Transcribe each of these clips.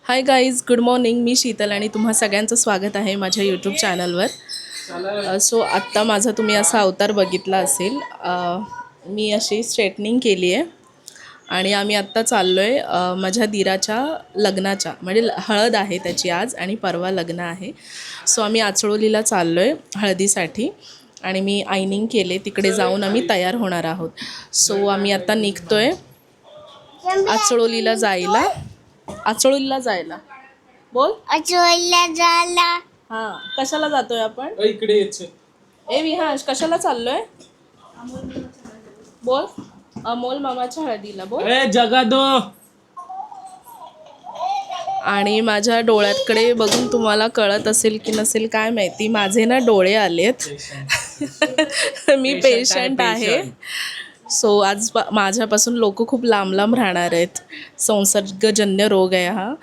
हाय guys, good morning. मी शीतल आणि तुम्हा सगळ्यांचं स्वागत आहे माझ्या यूट्यूब चॅनलवर. सो आत्ता माझा तुम्ही असा अवतार बघितला असेल. मी अशी स्ट्रेटनिंग केली आहे आणि आम्ही आत्ता चाललो आहे माझ्या दीराच्या लग्नाच्या, म्हणजे हळद आहे त्याची आज आणि परवा लग्न आहे. सो आम्ही आचळोलीला चाललो आहे हळदीसाठी आणि मी आयनिंग केले. तिकडे जाऊन आम्ही तयार होणार आहोत. सो आम्ही आत्ता निघतो आहे आचळोलीला जायला. बोल. आचळोलीला जायला. हां, कशाला जातोय आपण? इकडे ए विहांश, कशाला चाललोय? बोल. अमोल मामाच्या हळदीला. बोल. जगा दो. आणि माझ्या डोळ्याकडे बघून तुम्हाला कळत असेल की नसेल काय माहिती, माझे ना डोळे आलेत. मी पेशंट आहे. सो आज माझ्यापासून लोक खूप लांब लांब राहणार आहेत. संसर्गजन्य रोग आहे हा.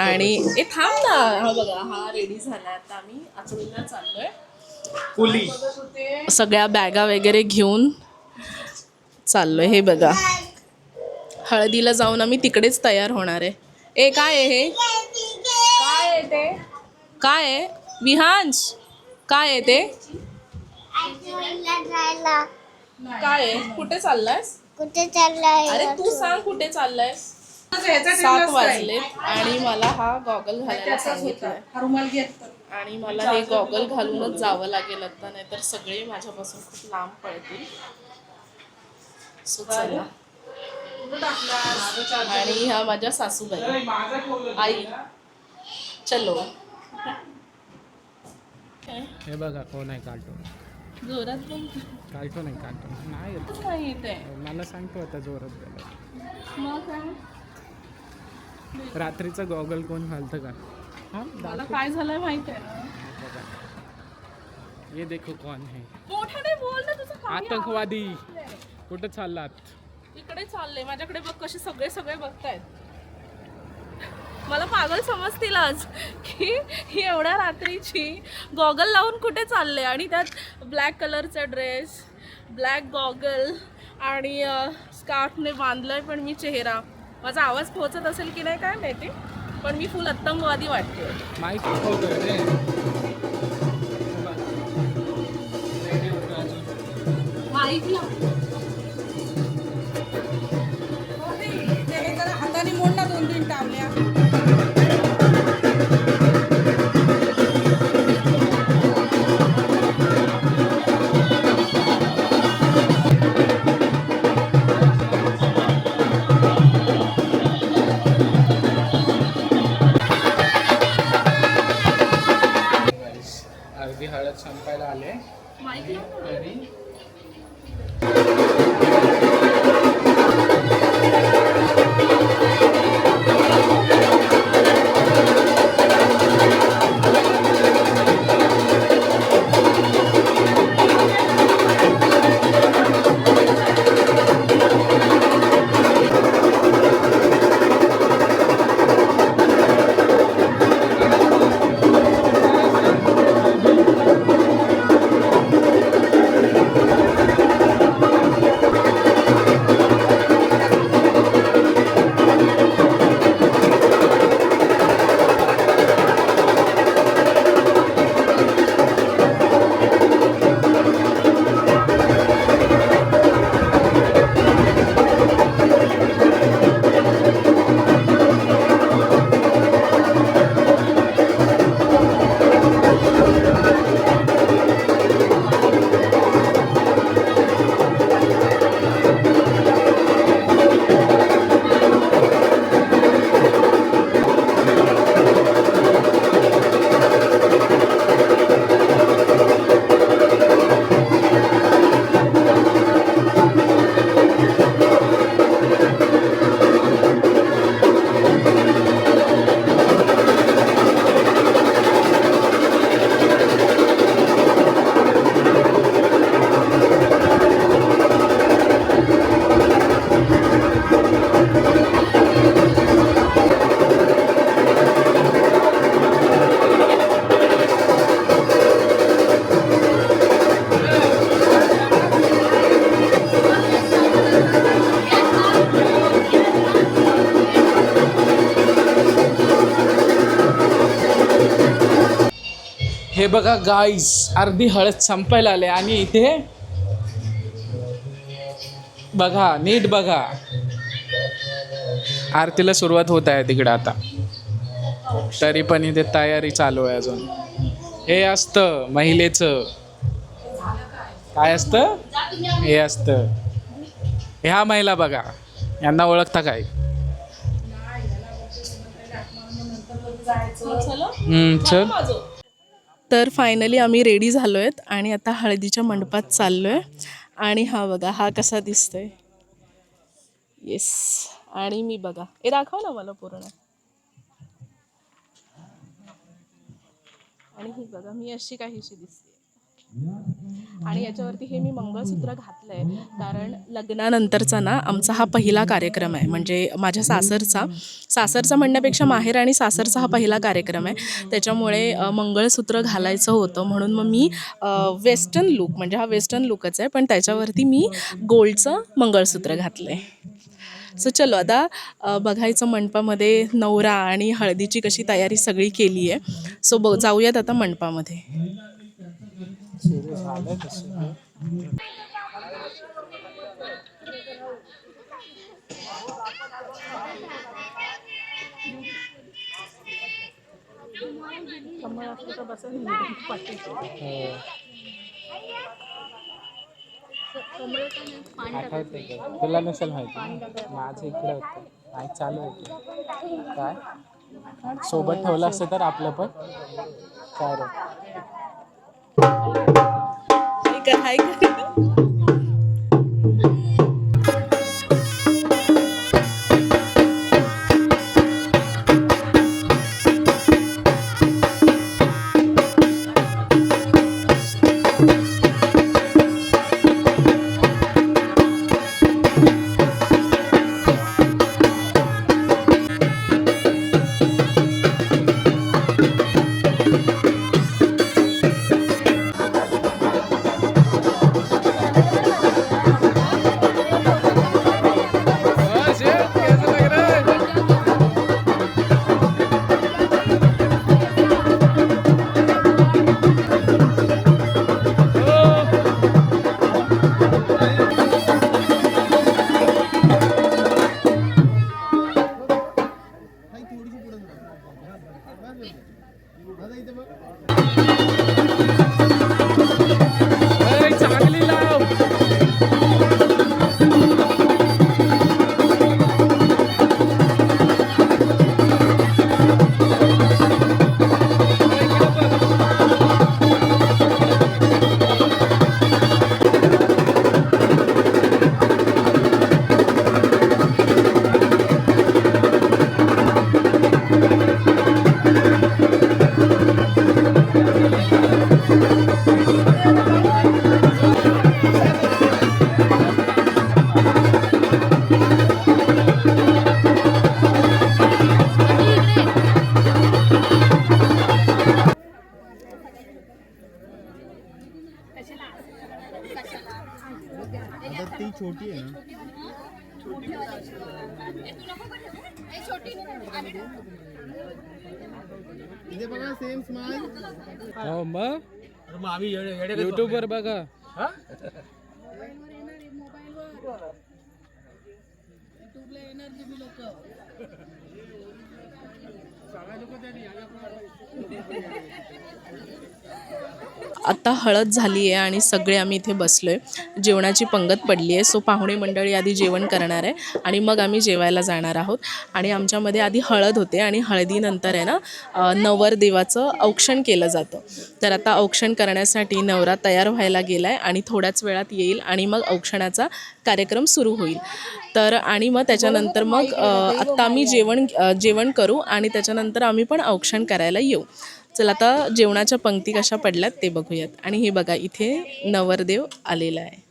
आणि ए थांब ना, हा बघा, हा रेडी झाला. आता आम्ही आचळीला चाललोय. सगळ्या बॅगा वगैरे घेऊन चाललोय. हे बघा, हळदीला जाऊन आम्ही तिकडेच तयार होणार आहे. ए काय आहे हे? काय आहे ते? काय आहे विहांश? काय आहे ते? आचळोलीला जायला. काय आहे? कुठे चाललायस? कुठे चाललाय? अरे तू सांग कुठे चाललायस. 7 वाजले आणि मला हा गॉगल घालायला सांगितलाय आणि मला हे गॉगल घालूनच जावं लागेल आता, नाहीतर सगळे माझ्यापासून खूप लांब पळतील. सो चला. आणि ह्या माझ्या सासूबाई, आई. चलो. हे बघा कोण आहे कार्टून. जोरात बोल. कार्टून नाही येत. नाही येत आहे. मला सांगतो आता जोरात बोला. मग काय? रात्रीचं गॉगल कोण घालतं का? हा मला काय झालंय माहित आहे ना. ये देखो कौन है. मोठ्याने बोल ना, तुझं काही आतंकवादी. आवाज नाहीये. कुठं चाललात? इकडे चालले. माझ्याकडे बघ कसे सगळे बघतायत. मला पागल समजतील आज की ही एवढ्या रात्रीची गॉगल लावून कुठे चालले आणि त्यात ब्लॅक कलरचा ड्रेस, ब्लॅक गॉगल आणि स्कार्फने बांधलंय पण मी चेहरा. माझा आवाज पोहोचत असेल की नाही काय माहिती, पण मी फुल आतंकवादी वाटते. माईक हाताने मोड ना 2-3 टावल्या. अर्धी हळद संपायला आले तरी हे बघा गाईस, अर्धी हळद संपायला आले आणि इथे बघा, नीट बघा, आरतीला सुरुवात होत आहे तिकडे आता. तरी पण इथे तयारी चालू आहे अजून. हे असतं महिलेचं. काय असतं? हे असतं. ह्या महिला बघा, यांना ओळखता काय? चल. तर फायनली आम्ही रेडी झालो आहेत आणि आता हळदीच्या मंडपात चाललो आहे. आणि हा बघा, हा कसा दिसतोय. येस. आणि मी बघा, हे दाखव ना मला पूर्ण. आणि ही बघा, मी अशी काहीशी दिसते. आणि याच्यावरती हे मी मंगळसूत्र घातलंय कारण लग्नानंतरचा ना आमचा हा पहिला कार्यक्रम आहे. म्हणजे माझ्या सासरचा म्हणण्यापेक्षा माहेर आणि सासरचा हा पहिला कार्यक्रम आहे. त्याच्यामुळे मंगळसूत्र घालायचं होतं म्हणून मग मी वेस्टर्न लुक, म्हणजे हा वेस्टर्न लुकच आहे पण त्याच्यावरती मी गोल्डचं मंगळसूत्र घातलं आहे. सो चलो आता बघायचं मंडपामध्ये नवरा आणि हळदीची कशी तयारी सगळी केली आहे. सो जाऊयात आता मंडपामध्ये. सुरू झालं तसं. आठवते का? तुला नसेल माहिती, माझं इकडे होतं. नाही चालू होतं काय, सोबत ठेवलं असतं तर आपलं पण काय रे. हाय कर. चांगली लाव. ती छोटी आहे ना. इथे बघा सेम स्माइल. हो मग युट्यूबवर बघा. आत्ता हळद झाली आहे आणि सगळे आम्ही इथे बसलो आहे. जेवणाची पंगत पडली आहे. सो पाहुणे मंडळी आधी जेवण करणार आहे आणि मग आम्ही जेवायला जाणार आहोत. आणि आमच्यामध्ये आधी हळद होते आणि हळदीनंतर आहे ना नवरदेवाचं औक्षण केलं जातं. तर आता औक्षण करण्यासाठी नवरा तयार व्हायला गेला आहे आणि थोड्याच वेळात येईल आणि मग औक्षणाचा कार्यक्रम सुरू होईल. तर आणि मग त्याच्यानंतर मग आत्ता आम्ही जेवण करू आणि त्याच्यानंतर आम्ही पण औक्षण करायला येऊ. चला आता जेवणाच्या पंक्ती कशा पडल्यात ते बघूयात. आणि हे बघा, इथे नवरदेव आलेला आहे.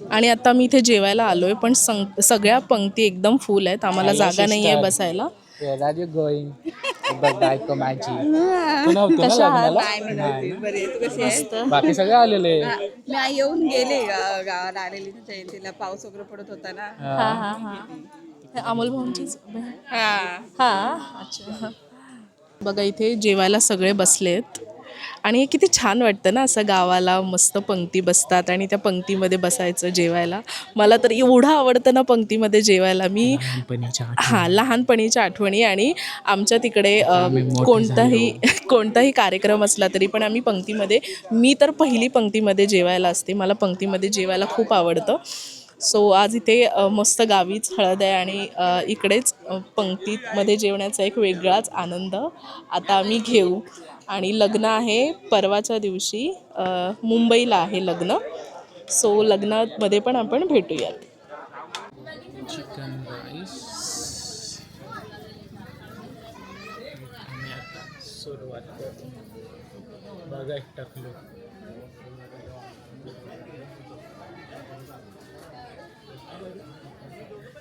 आणि आता मी इथे जेवायला आलोय पण सगळ्या पंक्ती एकदम फुल आहेत. आम्हाला जागा नाही आहे बसायला. Where are you going? बघ बायको माझी तू नव्हती ना लग्नाला? नाही ना? मस्त. बाकी सगळे आलेले. मी आई येऊन गेले गावाला आलेली ना जयंतीला. पाऊस वगैरे पडत होता ना. हा हा हा हे अमोल भाऊंचीच बहीण. हा हा अच्छा. बघा इथे जेवायला सगळे बसलेत आणि किती छान वाटतं ना असं गावाला मस्त पंक्ती बसतात आणि त्या पंक्तीमध्ये बसायचं जेवायला. मला तर एवढं आवडतं ना पंक्तीमध्ये जेवायला. मी हां लहानपणीच्या आठवणी आणि आमच्या तिकडे कोणताही कार्यक्रम असला तरी पण आम्ही पंक्तीमध्ये, मी तर पहिली पंक्तीमध्ये जेवायला असते. मला पंक्तीमध्ये जेवायला खूप आवडतं. सो आज इथे मस्त गावीच हळद आहे आणि इकडेच पंक्तीमध्ये जेवण्याचा एक वेगळाच आनंद आता आम्ही घेऊ. आणि लग्न आहे परवाच्या दिवशी, मुंबईला आहे लग्न. सो लग्नामध्ये पण आपण भेटूयात. चिकन राईस आणि आता सुरुवात करू. बघा एक टाकलो.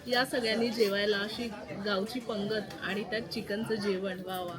या सगळ्यांनी जेवायला अशी गावची पंगत आणि त्यात चिकनचं जेवण. वा वा.